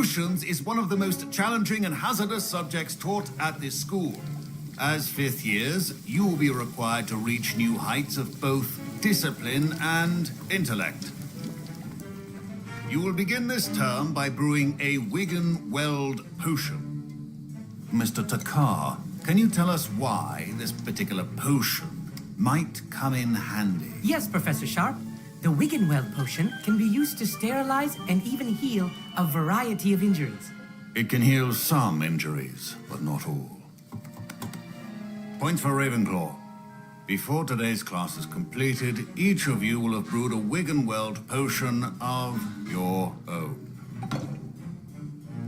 Potions is one of the most challenging and hazardous subjects taught at this school. As fifth years, you will be required to reach new heights of both discipline and intellect. You will begin this term by brewing a Wigan-Weld potion. Mr. Takar, can you tell us why this particular potion might come in handy? Yes, Professor Sharp. The Wigan-Weld potion can be used to sterilize and even heal a variety of injuries. It can heal some injuries, but not all. Points for Ravenclaw. Before today's class is completed, each of you will have brewed a Wigan-Weld potion of your own.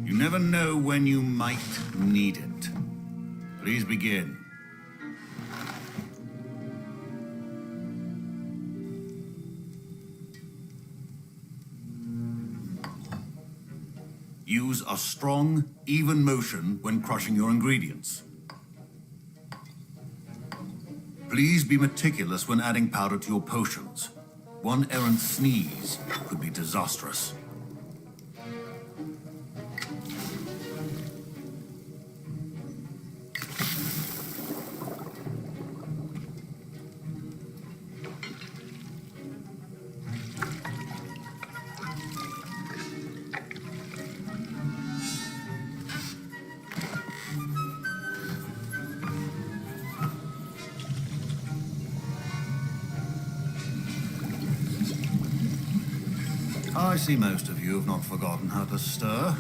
You never know when you might need it. Please begin. Use a strong, even motion when crushing your ingredients. Please be meticulous when adding powder to your potions. One errant sneeze could be disastrous. I see most of you have not forgotten how to stir.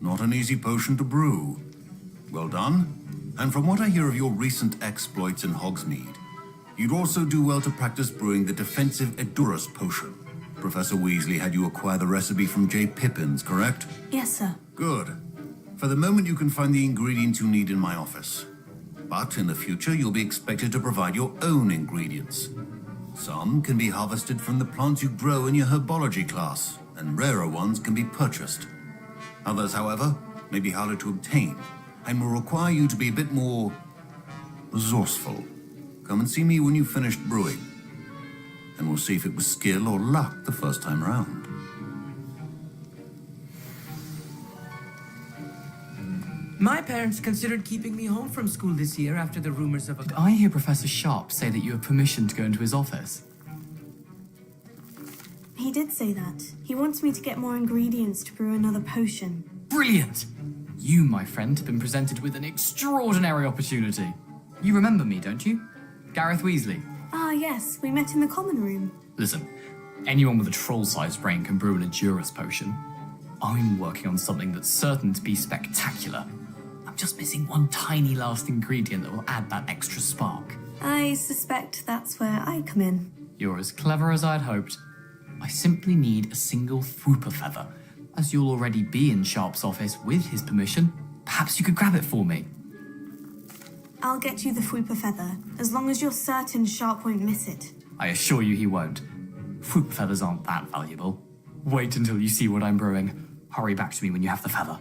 Not an easy potion to brew. Well done. And from what I hear of your recent exploits in Hogsmeade, you'd also do well to practice brewing the defensive Edurus potion. Professor Weasley had you acquire the recipe from J. Pippins, correct? Yes, sir. Good. For the moment, you can find the ingredients you need in my office. But in the future, you'll be expected to provide your own ingredients. Some can be harvested from the plants you grow in your herbology class, and rarer ones can be purchased. Others, however, may be harder to obtain, and will require you to be a bit more resourceful. Come and see me when you've finished brewing, and we'll see if it was skill or luck the first time around. My parents considered keeping me home from school this year after the rumors of a... Did I hear Professor Sharp say that you have permission to go into his office? He did say that. He wants me to get more ingredients to brew another potion. Brilliant! You, my friend, have been presented with an extraordinary opportunity. You remember me, don't you? Gareth Weasley. Ah, yes. We met in the common room. Listen, anyone with a troll-sized brain can brew an Edurus potion. I'm working on something that's certain to be spectacular. I'm just missing one tiny last ingredient that will add that extra spark. I suspect that's where I come in. You're as clever as I'd hoped. I simply need a single Fwooper feather. As you'll already be in Sharp's office with his permission, perhaps you could grab it for me. I'll get you the Fwooper feather, as long as you're certain Sharp won't miss it. I assure you he won't. Fwooper feathers aren't that valuable. Wait until you see what I'm brewing. Hurry back to me when you have the feather.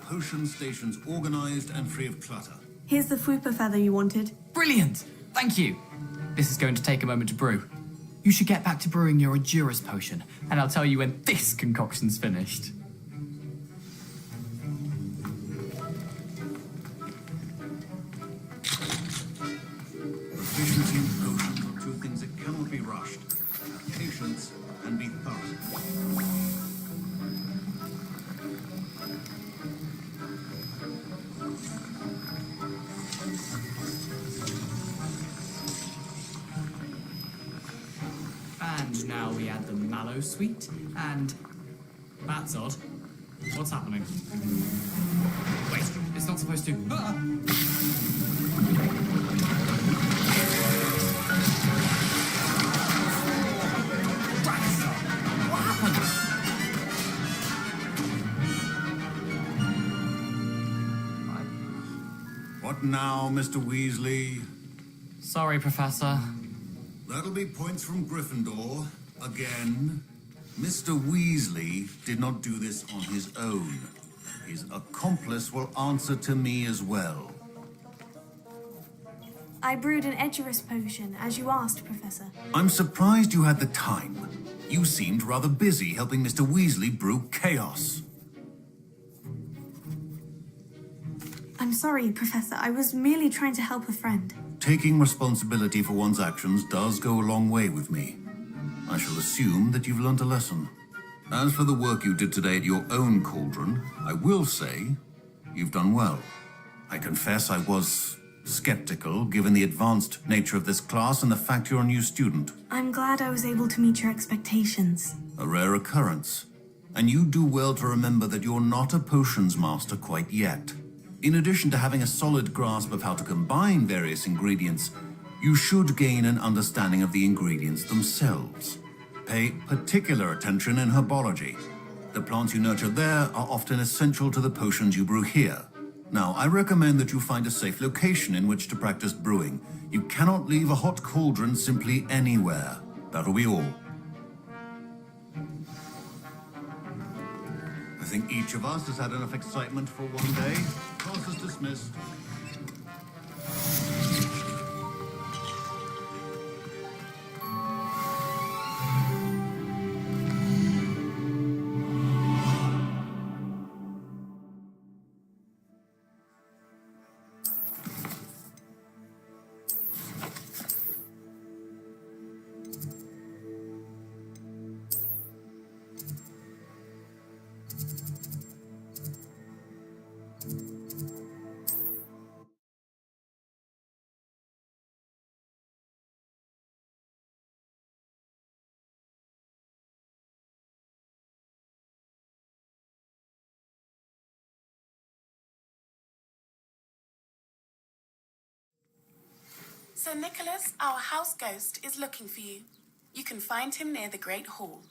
Potion stations organized and free of clutter. Here's the Fwooper feather you wanted. Brilliant! Thank you! This is going to take a moment to brew. You should get back to brewing your Edurus potion, and I'll tell you when this concoction's finished. Proficiency in potions are two things that cannot be rushed. Have patience and be thorough. And now we add the mallow sweet, and... That's odd. What's happening? Wait, it's not supposed to... What happened? What now, Mr. Weasley? Sorry, Professor. That'll be points from Gryffindor. Again. Mr. Weasley did not do this on his own. His accomplice will answer to me as well. I brewed an Edurus potion, as you asked, Professor. I'm surprised you had the time. You seemed rather busy helping Mr. Weasley brew chaos. I'm sorry, Professor. I was merely trying to help a friend. Taking responsibility for one's actions does go a long way with me. I shall assume that you've learnt a lesson. As for the work you did today at your own cauldron, I will say you've done well. I confess I was skeptical, given the advanced nature of this class and the fact you're a new student. I'm glad I was able to meet your expectations. A rare occurrence. And you do well to remember that you're not a potions master quite yet. In addition to having a solid grasp of how to combine various ingredients, you should gain an understanding of the ingredients themselves. Pay particular attention in herbology. The plants you nurture there are often essential to the potions you brew here. Now, I recommend that you find a safe location in which to practice brewing. You cannot leave a hot cauldron simply anywhere. That'll be all. I think each of us has had enough excitement for one day. Class is dismissed. Sir Nicholas, our house ghost, is looking for you. You can find him near the Great Hall.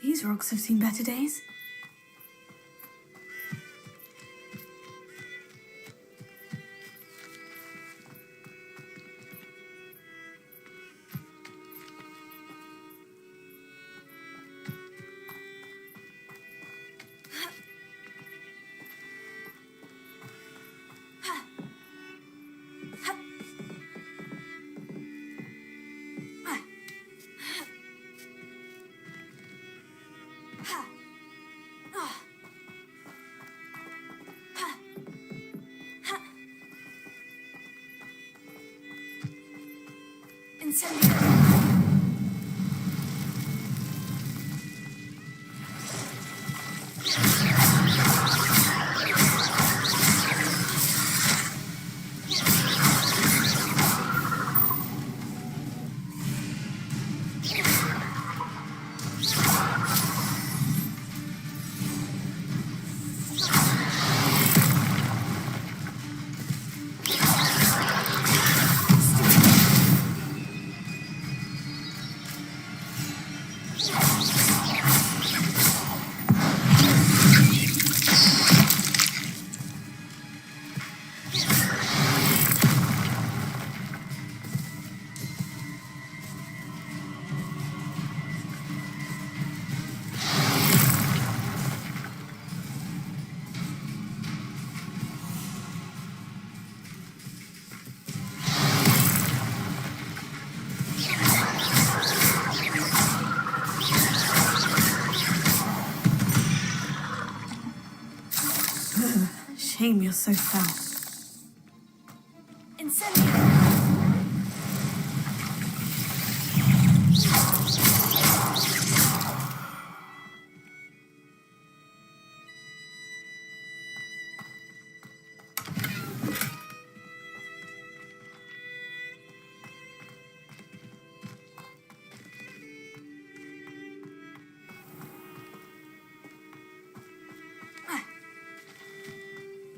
These rocks have seen better days. Incendiary. shame you're so fat. Incendio!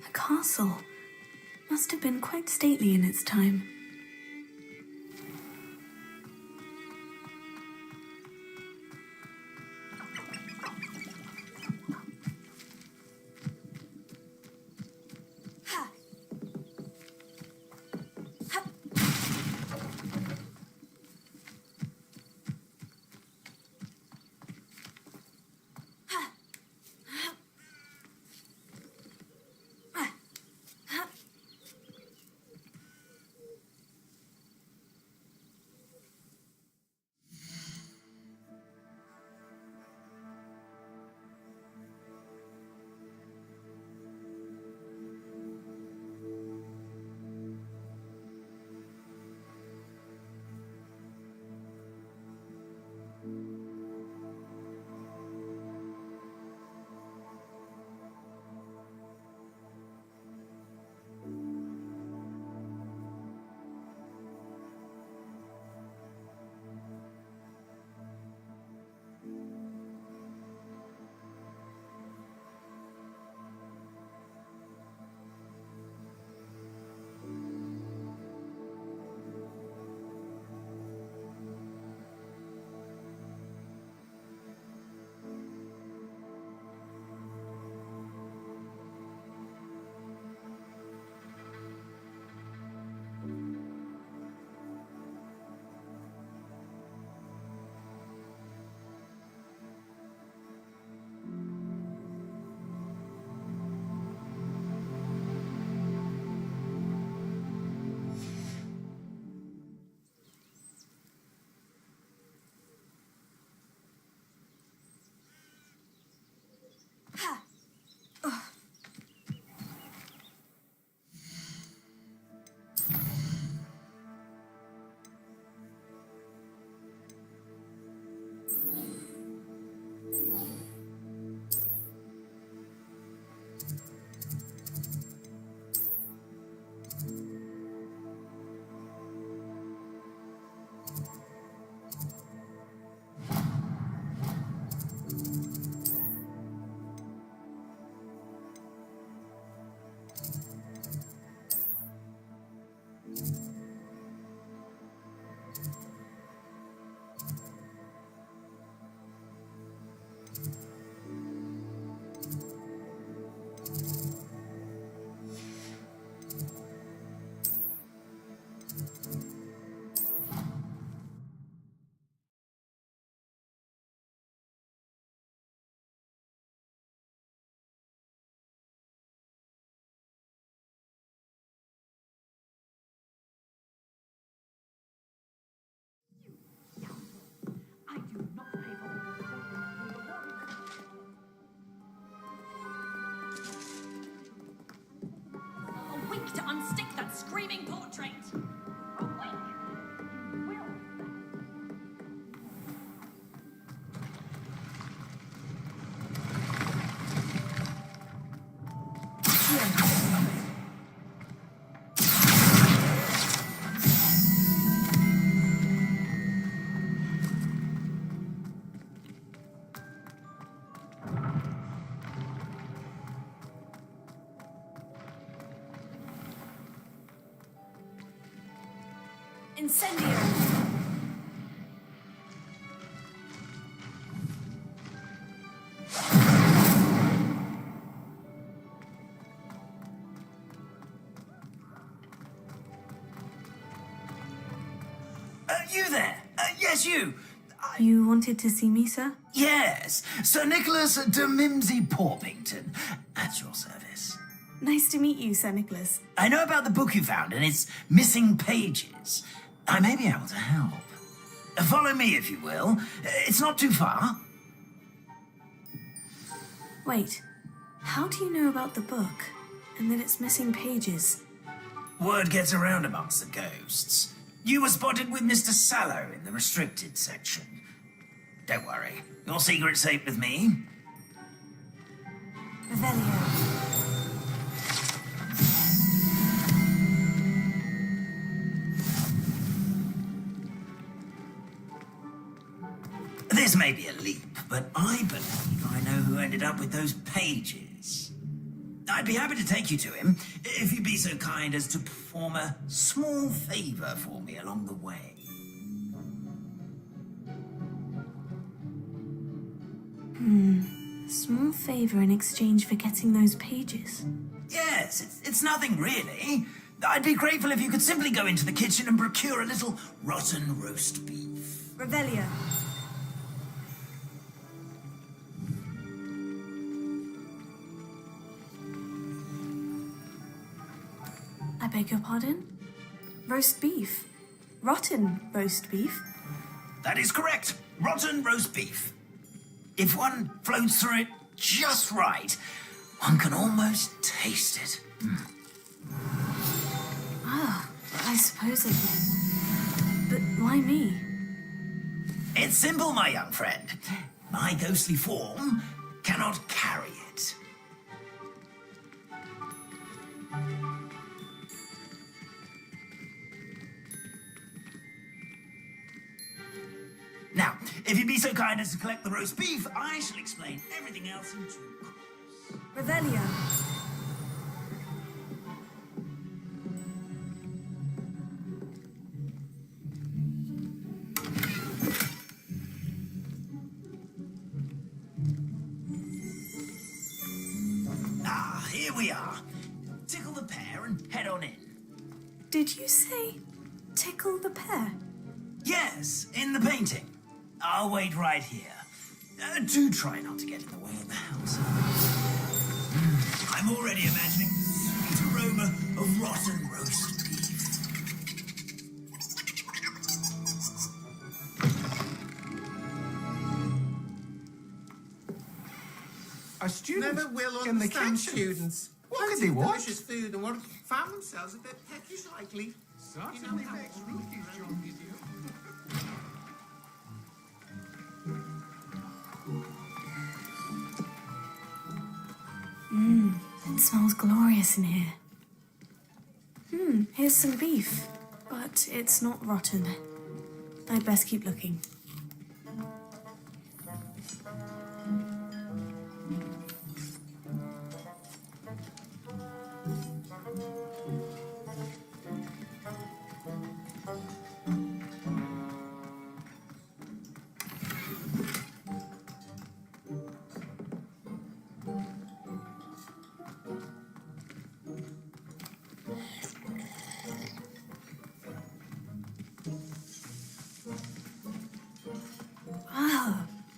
A castle. Must have been quite stately in its time. To unstick that screaming portrait! Incendio! You there? Yes, you. You wanted to see me, sir? Yes, Sir Nicholas de Mimsy Porpington, at your service. Nice to meet you, Sir Nicholas. I know about the book you found and its missing pages. I may be able to help. Follow me, if you will. It's not too far. Wait, how do you know about the book? and that it's missing pages. Word gets around amongst the ghosts. You were spotted with Mr. Sallow in the restricted section. Don't worry, your secret's safe with me. Revelio. This may be a leap, but I believe I know who ended up with those pages. I'd be happy to take you to him, if you'd be so kind as to perform a small favor for me along the way. Small favor in exchange for getting those pages. Yes, it's nothing really. I'd be grateful if you could simply go into the kitchen and procure a little rotten roast beef. Revelio. I beg your pardon? Roast beef. Rotten roast beef. That is correct. Rotten roast beef. If one floats through it just right, one can almost taste it. I suppose I can. But why me? It's simple, my young friend. My ghostly form cannot carry it. Now, if you'd be so kind as to collect the roast beef, I shall explain everything else in due course. Revelio. Ah, here we are. Tickle the pear and head on in. Did you say tickle the pear? Yes, in the painting. I'll wait right here. Do try not to get in the way of the house. I'm already imagining the sweet aroma of rotten roast beef. A student Never will in the understand kitchen. students. What could Plenty they of want? delicious food and won't found themselves a bit peckish likely. Certainly makes rookies John with you. It smells glorious in here. Here's some beef, but it's not rotten. I'd best keep looking.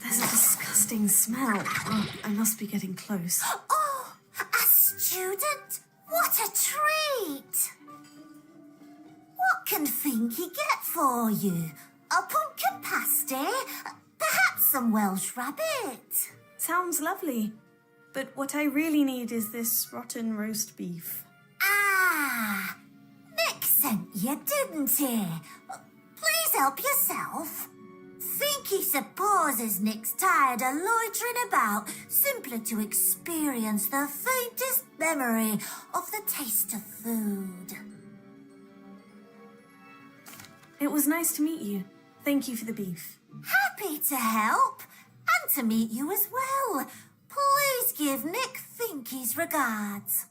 There's a disgusting smell. Oh, I must be getting close. Oh, a student? What a treat! What can Finky get for you? A pumpkin pasty? Perhaps some Welsh rabbit? Sounds lovely. But what I really need is this rotten roast beef. Ah, Nick sent you, didn't he? Please help yourself. Finky supposes Nick's tired of loitering about, simply to experience the faintest memory of the taste of food. It was nice to meet you. Thank you for the beef. Happy to help, and to meet you as well. Please give Nick Finky's regards.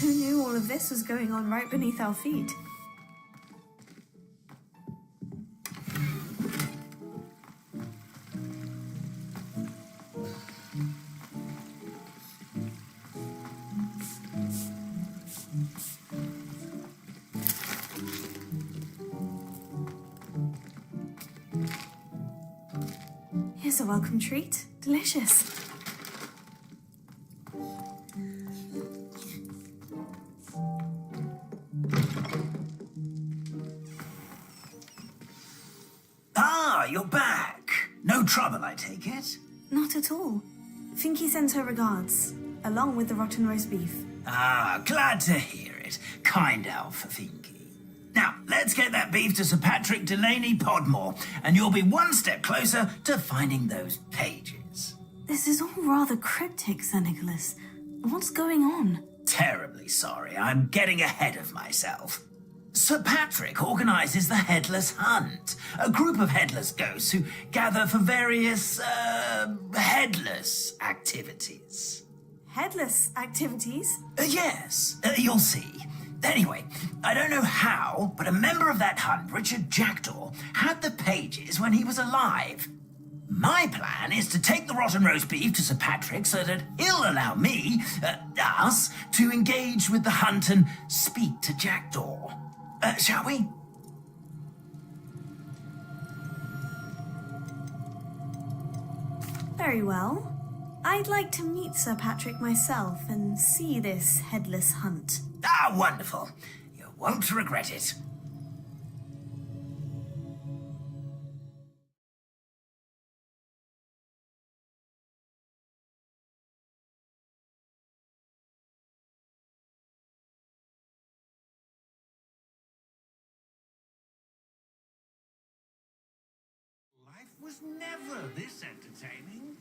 Who knew all of this was going on right beneath our feet? Here's a welcome treat. Delicious. Ah, you're back. trouble, I take it? Not at all. Finky sends her regards, along with the rotten roast beef. Ah, glad to hear it. Kind elf, Finky. Now, let's get that beef to Sir Patrick Delaney Podmore, and you'll be one step closer to finding those pages. This is all rather cryptic, Sir Nicholas. What's going on? Terribly sorry, I'm getting ahead of myself. Sir Patrick organises the Headless Hunt, a group of headless ghosts who gather for various, headless activities. Headless activities? Yes, you'll see. Anyway, I don't know how, but a member of that hunt, Richard Jackdaw, had the pages when he was alive. My plan is to take the rotten roast beef to Sir Patrick so that he'll allow me, us, to engage with the hunt and speak to Jackdaw. Shall we? Very well. I'd like to meet Sir Patrick myself and see this headless hunt. Ah, wonderful. You won't regret it. Life was never this entertaining.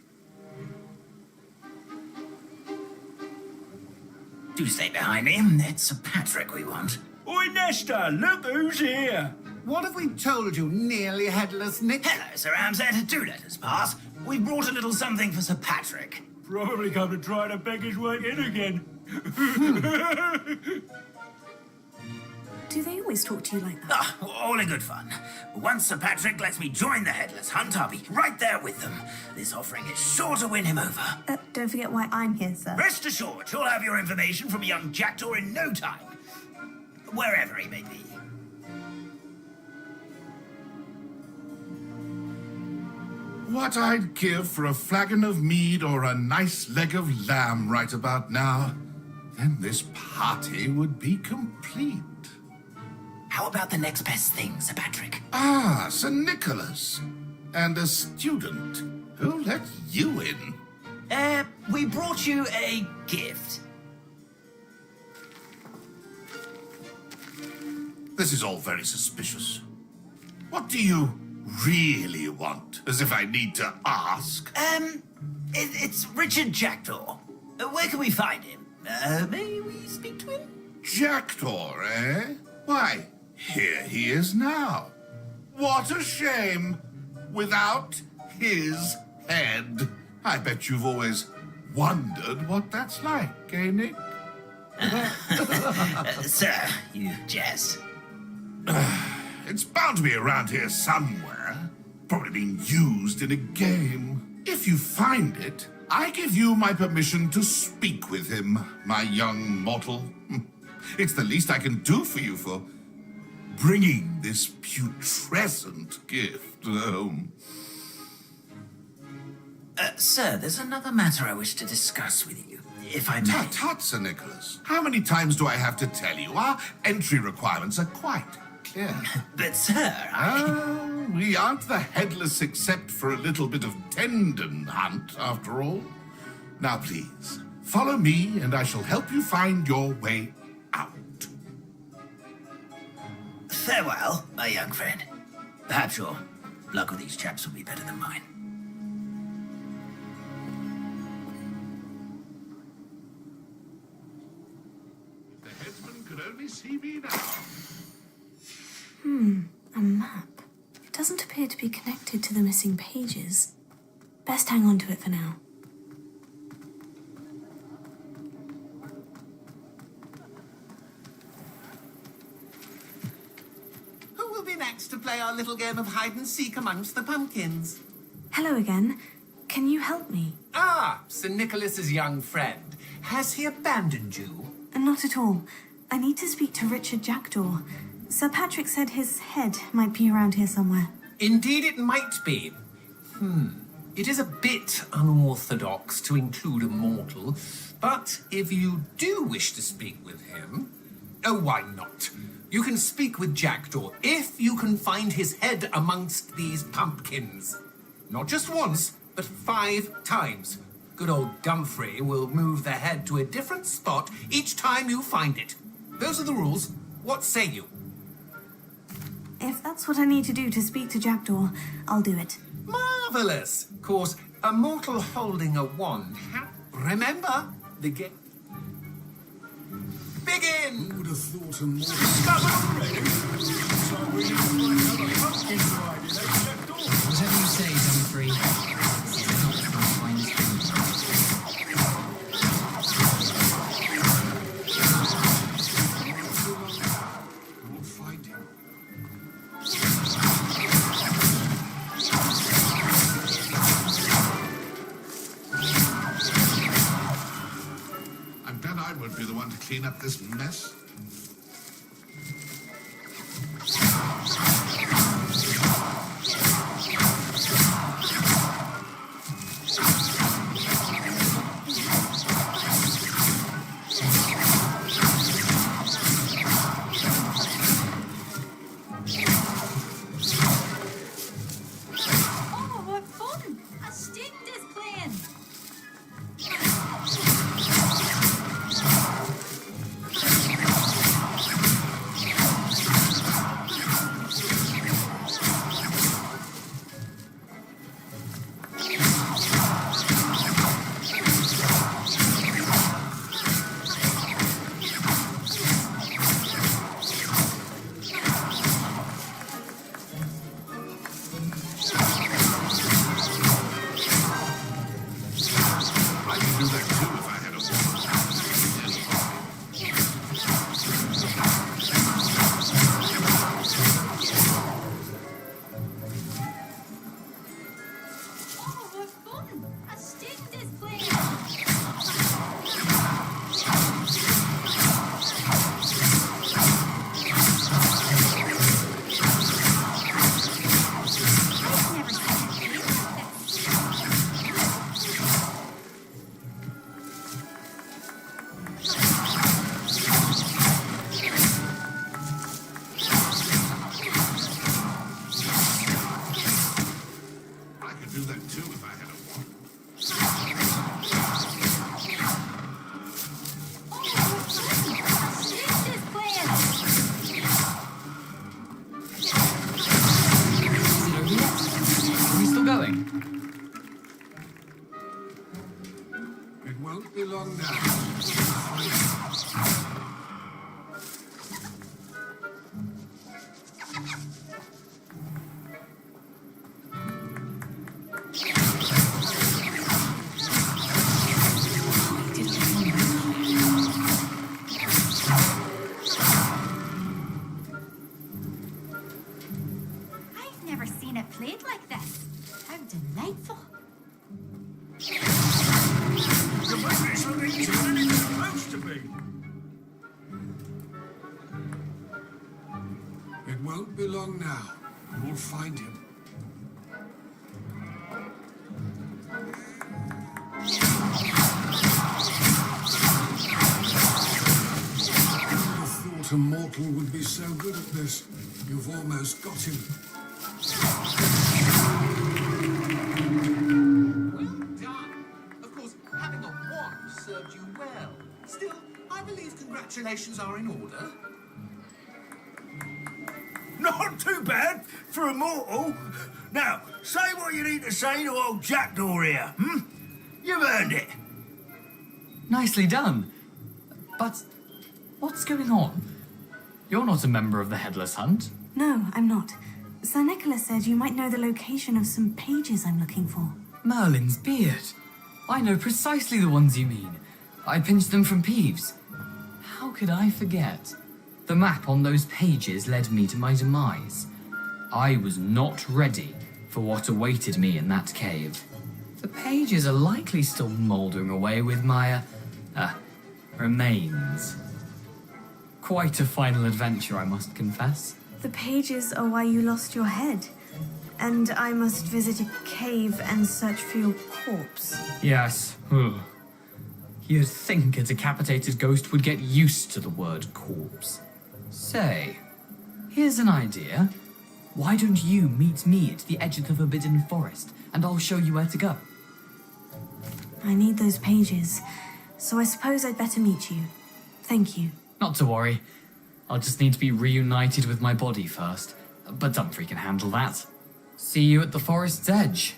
Do stay behind me. It's Sir Patrick we want. Oi, Nesta, look who's here. What have we told you, nearly headless Nick? Hello, Sir Ramsay. Do let us pass. We brought a little something for Sir Patrick. Probably come to try to beg his way in again. Do they always talk to you like that? Ah, all in good fun. Once Sir Patrick lets me join the Headless Hunt, I'll be right there with them. This offering is sure to win him over. Don't forget why I'm here, sir. Rest assured, you'll have your information from young Jackdaw in no time. Wherever he may be. What I'd give for a flagon of mead or a nice leg of lamb right about now. Then this party would be complete. How about the next best thing, Sir Patrick? Ah, Sir Nicholas. And a student. Who let you in? We brought you a gift. This is all very suspicious. What do you really want? As if I need to ask. It's Richard Jackdaw. Where can we find him? May we speak to him? Jackdaw, eh? Why, here he is now. What a shame. Without his head. I bet you've always wondered what that's like, eh, Nick? Sir, you jest. It's bound to be around here somewhere. Probably being used in a game. If you find it, I give you my permission to speak with him, my young mortal. It's the least I can do for you for bringing this putrescent gift home. Sir, there's another matter I wish to discuss with you, if I may. Tut, tut, Sir Nicholas. How many times do I have to tell you? Our entry requirements are quite clear. But, sir, we aren't the headless except for a little bit of tendon hunt, after all. Now, please, follow me, and I shall help you find your way out. Farewell, my young friend. Perhaps your luck with these chaps will be better than mine. The headsman could only see me now. A map. It doesn't appear to be connected to the missing pages. Best hang on to it for now. Who will be next to play our little game of hide and seek amongst the pumpkins? Hello again. Can you help me? Ah, Sir Nicholas's young friend. Has he abandoned you? Not at all. I need to speak to Richard Jackdaw. Sir Patrick said his head might be around here somewhere. Indeed it might be. It is a bit unorthodox to include a mortal, but if you do wish to speak with him... Oh, why not? You can speak with Jackdaw if you can find his head amongst these pumpkins. Not just once, but 5 times. Good old Dumfrey will move the head to a different spot each time you find it. Those are the rules. What say you? If that's what I need to do to speak to Jackdaw, I'll do it. Marvellous! Of course, a mortal holding a wand. Remember, the game. Begin! Who would have thought a more discovered already? So we need to find another pumpkin ride in that Jackdaw. Whatever you say, Dumfrey. This is not your finest thing. We'll find him. I'm glad I won't be the one to clean up this mess. Oh, what fun! A string is playing. I could do that too if I had a Oh, what fun! A string is playing. I could do that too if I had a wand. Is it over yet? Are we still going? It won't be long now. I've never seen it played like this. How delightful. The way it's so easy than it's supposed to be. It won't be long now. We'll find him. I thought a mortal would be so good at this. You've almost got him. Well done. Of course, having a wand served you well. Still, I believe congratulations are in order. Not too bad for a mortal. Now, say what you need to say to old Jackdaw here, hmm? You've earned it. Nicely done. But what's going on? You're not a member of the Headless Hunt. No, I'm not. Sir Nicholas said you might know the location of some pages I'm looking for. Merlin's beard. I know precisely the ones you mean. I pinched them from Peeves. How could I forget? The map on those pages led me to my demise. I was not ready for what awaited me in that cave. The pages are likely still mouldering away with my, remains. Quite a final adventure, I must confess. The pages are why you lost your head. And I must visit a cave and search for your corpse. Yes. Ugh. You'd think a decapitated ghost would get used to the word corpse. Say, here's an idea. Why don't you meet me at the edge of the Forbidden Forest, and I'll show you where to go? I need those pages, so I suppose I'd better meet you. Thank you. Not to worry. I'll just need to be reunited with my body first, but Dumfries can handle that. See you at the forest's edge.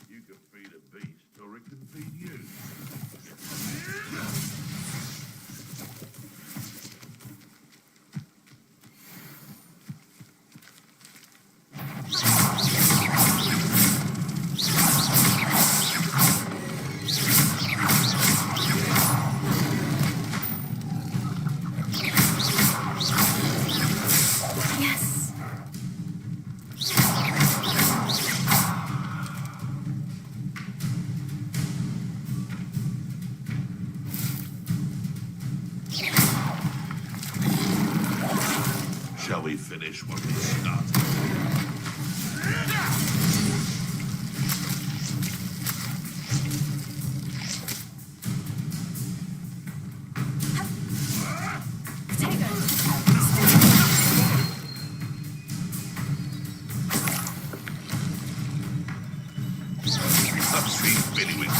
You can feed a beast, or it can feed you. Yes. Shall we finish what we started? I've seen Billy with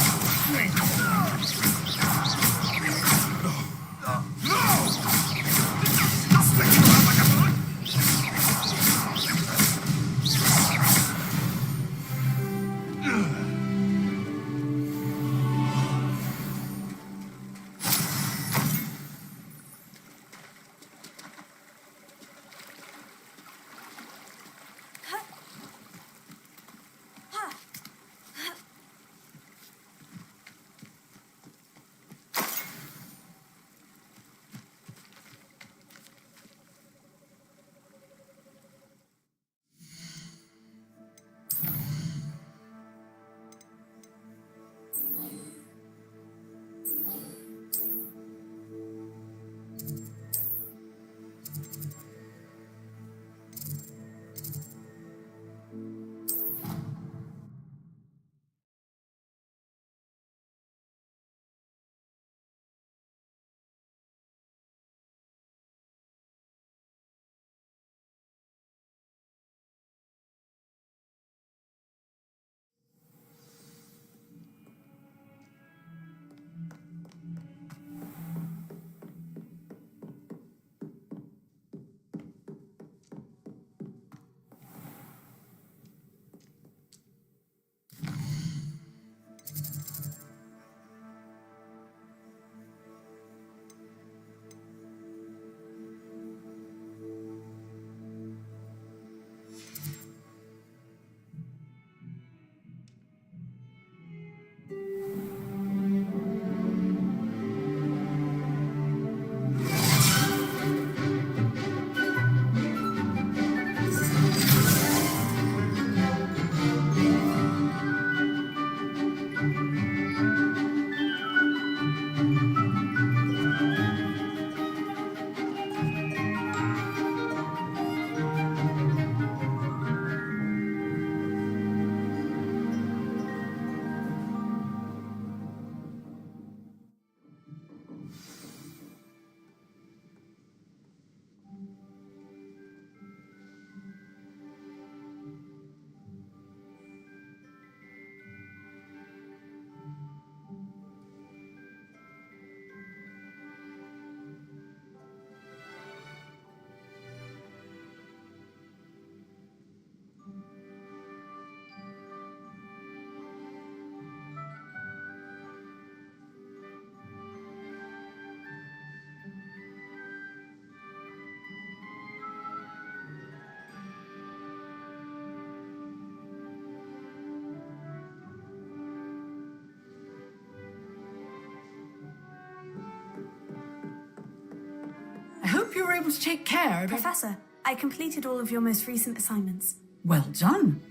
able to take care of... Professor, I completed all of your most recent assignments. Well done.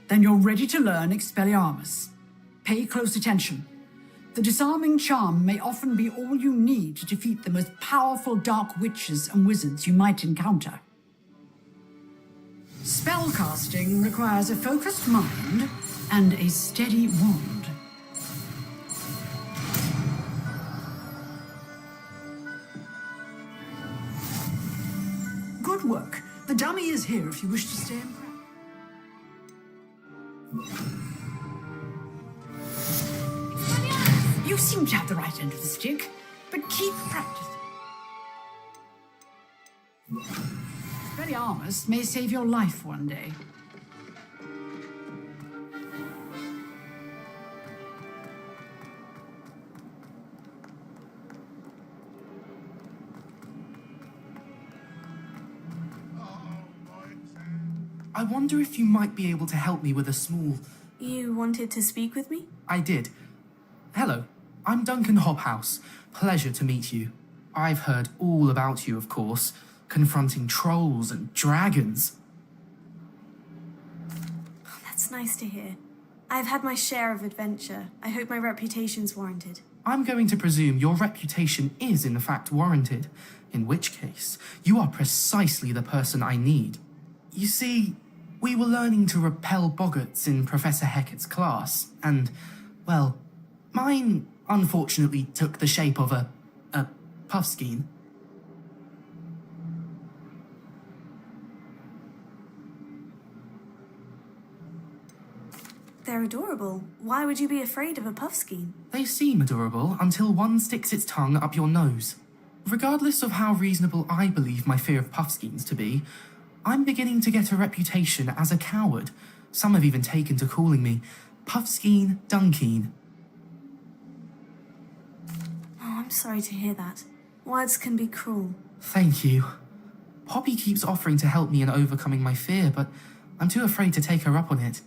Then you're ready to learn Expelliarmus. Pay close attention. The disarming charm may often be all you need to defeat the most powerful dark witches and wizards you might encounter. Spellcasting requires a focused mind and a steady wand. Good work. The dummy is here if you wish to stay in practice. You seem to have the right end of the stick, but keep practicing. Expelliarmus may save your life one day. I wonder if you might be able to help me with a small... You wanted to speak with me? I did. Hello, I'm Duncan Hobhouse. Pleasure to meet you. I've heard all about you, of course, confronting trolls and dragons. That's nice to hear. I've had my share of adventure. I hope my reputation's warranted. I'm going to presume your reputation is in fact warranted, in which case you are precisely the person I need. You see, we were learning to repel boggarts in Professor Hecat's class, and, well, mine unfortunately took the shape of a puffskein. They're adorable. Why would you be afraid of a puffskein? They seem adorable until one sticks its tongue up your nose. Regardless of how reasonable I believe my fear of puffskeins to be, I'm beginning to get a reputation as a coward. Some have even taken to calling me Puffskein Dunkeen. Oh, I'm sorry to hear that. Words can be cruel. Thank you. Poppy keeps offering to help me in overcoming my fear, but I'm too afraid to take her up on it.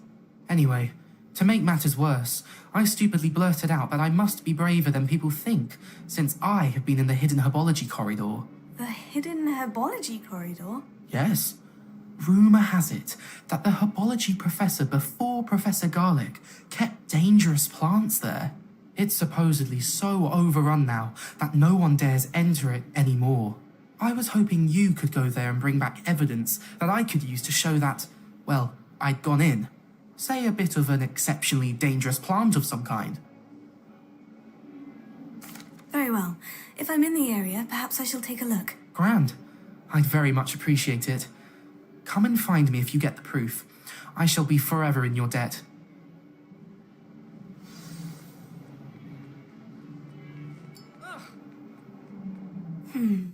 Anyway, to make matters worse, I stupidly blurted out that I must be braver than people think, since I have been in the hidden herbology corridor. The hidden herbology corridor? Yes. Rumour has it that the herbology professor before Professor Garlic kept dangerous plants there. It's supposedly so overrun now that no one dares enter it anymore. I was hoping you could go there and bring back evidence that I could use to show that, well, I'd gone in. Say a bit of an exceptionally dangerous plant of some kind. Very well. If I'm in the area, perhaps I shall take a look. Grand. I'd very much appreciate it. Come and find me if you get the proof. I shall be forever in your debt. Hmm.